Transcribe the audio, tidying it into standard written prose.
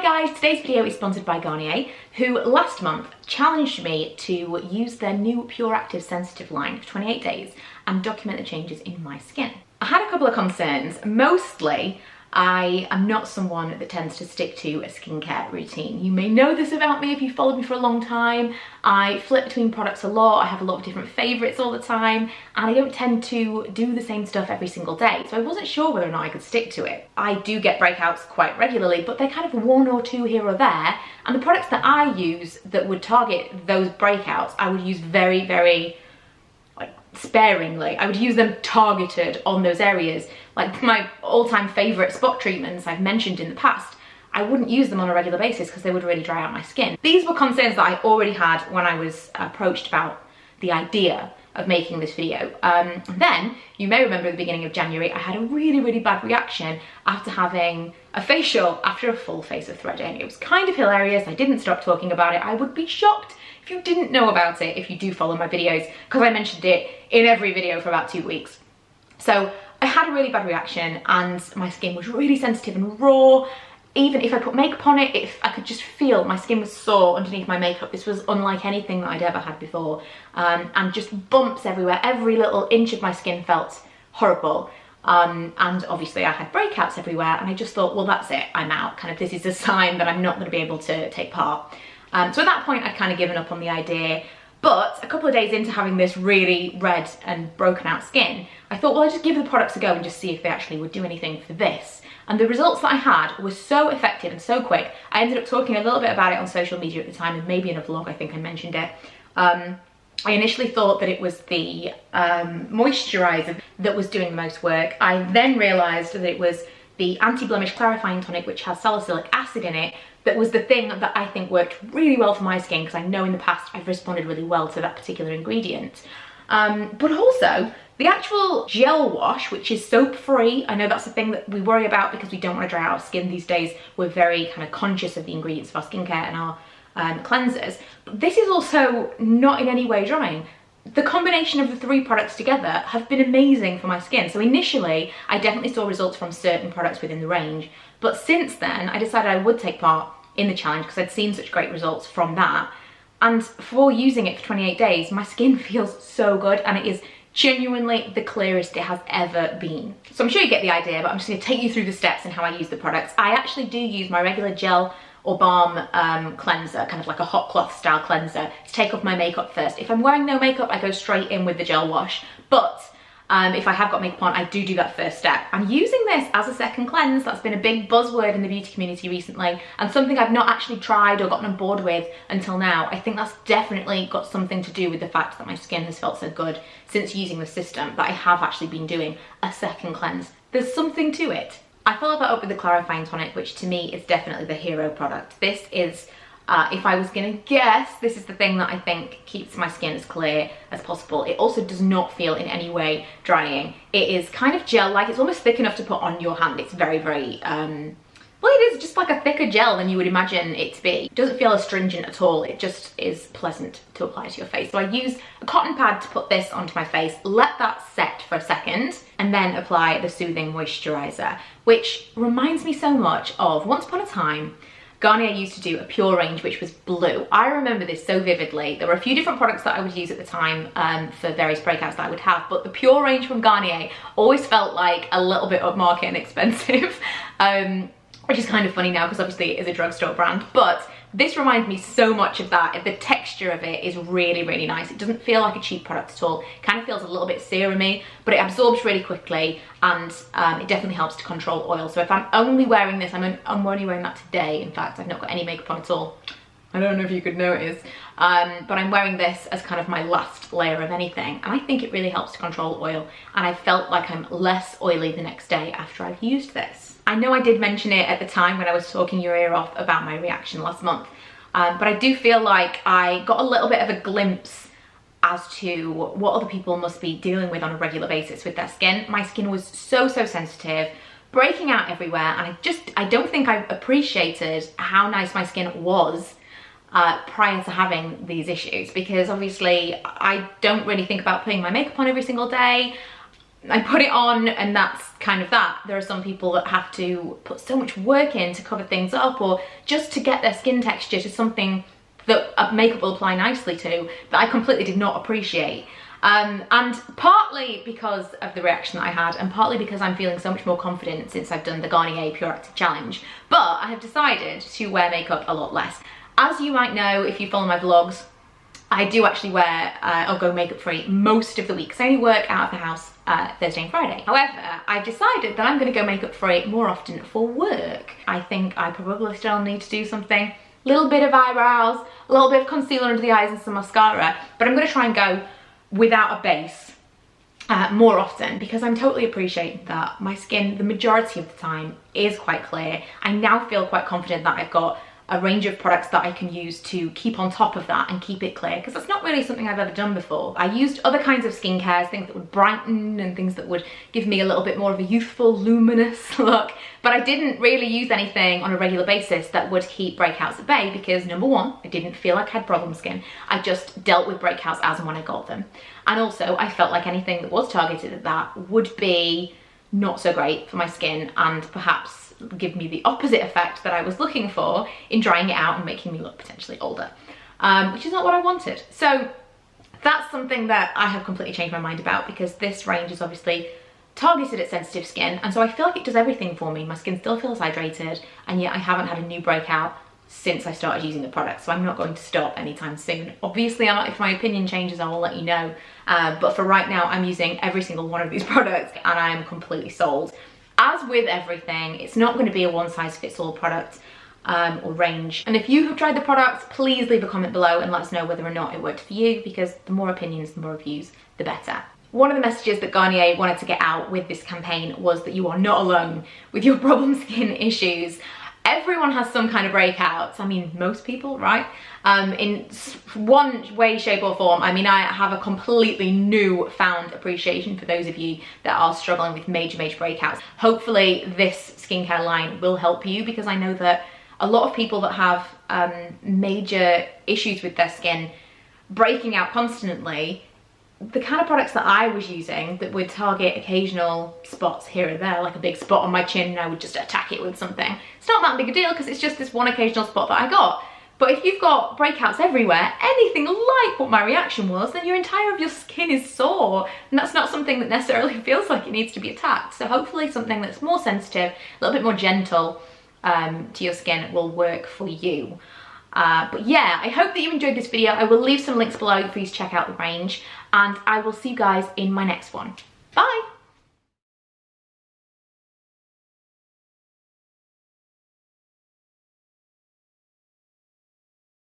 guys, today's video is sponsored by Garnier, who last month challenged me to use their new PureActive Sensitive line for 28 days and document the changes in my skin. I had a couple of concerns. Mostly, I am not someone that tends to stick to a skincare routine. You may know this about me if you've followed me for a long time. I flip between products a lot, I have a lot of different favourites all the time, and I don't tend to do the same stuff every single day, so I wasn't sure whether or not I could stick to it. I do get breakouts quite regularly, but they're kind of one or two here or there, and the products that I use that would target those breakouts, I would use very sparingly. I would use them targeted on those areas. Like my all-time favourite spot treatments I've mentioned in the past, I wouldn't use them on a regular basis because they would really dry out my skin. These were concerns that I already had when I was approached about the idea of making this video. Then, you may remember at the beginning of January, I had a really bad reaction after having a facial after a full face of threading. It was kind of hilarious. I didn't stop talking about it. I would be shocked if you didn't know about it if you do follow my videos, because I mentioned it in every video for about 2 weeks. So I had a really bad reaction and my skin was really sensitive and raw. Even if I put makeup on it, I could just feel my skin was sore underneath my makeup. This was unlike anything that I'd ever had before. And just bumps everywhere. Every little inch of my skin felt horrible. And obviously I had breakouts everywhere, and I just thought, well, that's it, I'm out. Kind of, this is a sign that I'm not gonna be able to take part. So at that point, I'd kind of given up on the idea. But a couple of days into having this really red and broken out skin, I thought, well, I'll just give the products a go and just see if they actually would do anything for this. And the results that I had were so effective and so quick. I ended up talking a little bit about it on social media at the time, and maybe in a vlog, I think I mentioned it. I initially thought that it was the moisturiser that was doing the most work. I then realised that it was the anti-blemish clarifying tonic, which has salicylic acid in it, that was the thing that I think worked really well for my skin, because I know in the past I've responded really well to that particular ingredient. But also, the actual gel wash, which is soap free, I know that's a thing that we worry about because we don't want to dry out our skin these days. We're very kind of conscious of the ingredients of our skincare and our cleansers. But this is also not in any way drying. The combination of the three products together have been amazing for my skin. So initially, I definitely saw results from certain products within the range. But since then, I decided I would take part in the challenge because I'd seen such great results from that. And for using it for 28 days, my skin feels so good, and it is genuinely the clearest it has ever been. So I'm sure you get the idea, but I'm just going to take you through the steps and how I use the products. I actually do use my regular gel or balm cleanser, kind of like a hot cloth style cleanser, to take off my makeup first. If I'm wearing no makeup, I go straight in with the gel wash. But if I have got makeup on, I do that first step. I'm using this as a second cleanse. That's been a big buzzword in the beauty community recently, and something I've not actually tried or gotten on board with until now. I think that's definitely got something to do with the fact that my skin has felt so good since using the system that I have actually been doing a second cleanse. There's something to it. I followed that up with the clarifying tonic, which to me is definitely the hero product. This is, if I was gonna guess, this is the thing that I think keeps my skin as clear as possible. It also does not feel in any way drying. It is kind of gel-like. It's almost thick enough to put on your hand. It's very, well, it is just like a thicker gel than you would imagine it to be. It doesn't feel astringent at all. It just is pleasant to apply to your face. So I use a cotton pad to put this onto my face, let that set for a second, and then apply the soothing moisturiser, which reminds me so much of, once upon a time, Garnier used to do a pure range which was blue. I remember this so vividly. There were a few different products that I would use at the time for various breakouts that I would have, but the pure range from Garnier always felt like a little bit upmarket and expensive, which is kind of funny now because obviously it is a drugstore brand, but this reminds me so much of that. The texture of it is really nice. It doesn't feel like a cheap product at all. It kind of feels a little bit serumy, but it absorbs really quickly, and it definitely helps to control oil. So if I'm only wearing this, I'm only wearing that today. In fact, I've not got any makeup on at all. I don't know if you could notice, but I'm wearing this as kind of my last layer of anything, and I think it really helps to control oil, and I felt like I'm less oily the next day after I've used this. I know I did mention it at the time when I was talking your ear off about my reaction last month, but I do feel like I got a little bit of a glimpse as to what other people must be dealing with on a regular basis with their skin. My skin was so sensitive, breaking out everywhere, and I don't think I appreciated how nice my skin was prior to having these issues, because obviously I don't really think about putting my makeup on every single day. I put it on and that's kind of that. There are some people that have to put so much work in to cover things up, or just to get their skin texture to something that makeup will apply nicely to, that I completely did not appreciate. And partly because of the reaction that I had, and partly because I'm feeling so much more confident since I've done the Garnier PureActive challenge, but I have decided to wear makeup a lot less. As you might know if you follow my vlogs, I do actually wear or go makeup free most of the week, because I only work out of the house Thursday and Friday. However, I've decided that I'm going to go makeup free more often for work. I think I probably still need to do something. Little bit of eyebrows, a little bit of concealer under the eyes and some mascara, but I'm going to try and go without a base more often, because I'm totally appreciating that my skin the majority of the time is quite clear. I now feel quite confident that I've got a range of products that I can use to keep on top of that and keep it clear, because that's not really something I've ever done before. I used other kinds of skincare, things that would brighten and things that would give me a little bit more of a youthful, luminous look, but I didn't really use anything on a regular basis that would keep breakouts at bay, because number one, I didn't feel like I had problem skin. I just dealt with breakouts as and when I got them. And also I felt like anything that was targeted at that would be not so great for my skin, and perhaps give me the opposite effect that I was looking for in drying it out and making me look potentially older, which is not what I wanted. So that's something that I have completely changed my mind about, because this range is obviously targeted at sensitive skin, and so I feel like it does everything for me. My skin still feels hydrated, and yet I haven't had a new breakout since I started using the product, so I'm not going to stop anytime soon. Obviously, if my opinion changes, I will let you know, but for right now, I'm using every single one of these products and I'm completely sold. As with everything, it's not going to be a one-size-fits-all product or range. And if you have tried the products, please leave a comment below and let us know whether or not it worked for you, because the more opinions, the more reviews, the better. One of the messages that Garnier wanted to get out with this campaign was that you are not alone with your problem skin issues. Everyone has some kind of breakouts. I mean, most people, right? In one way, shape or form. I mean, I have a completely new-found appreciation for those of you that are struggling with major breakouts. Hopefully this skincare line will help you, because I know that a lot of people that have major issues with their skin breaking out constantly, the kind of products that I was using that would target occasional spots here or there, like a big spot on my chin, and I would just attack it with something. It's not that big a deal, because it's just this one occasional spot that I got. But if you've got breakouts everywhere, anything like what my reaction was, then your entire of your skin is sore, and that's not something that necessarily feels like it needs to be attacked. So hopefully something that's more sensitive, a little bit more gentle to your skin will work for you. But yeah, I hope that you enjoyed this video. I will leave some links below for you to check out the range, and I will see you guys in my next one. Bye!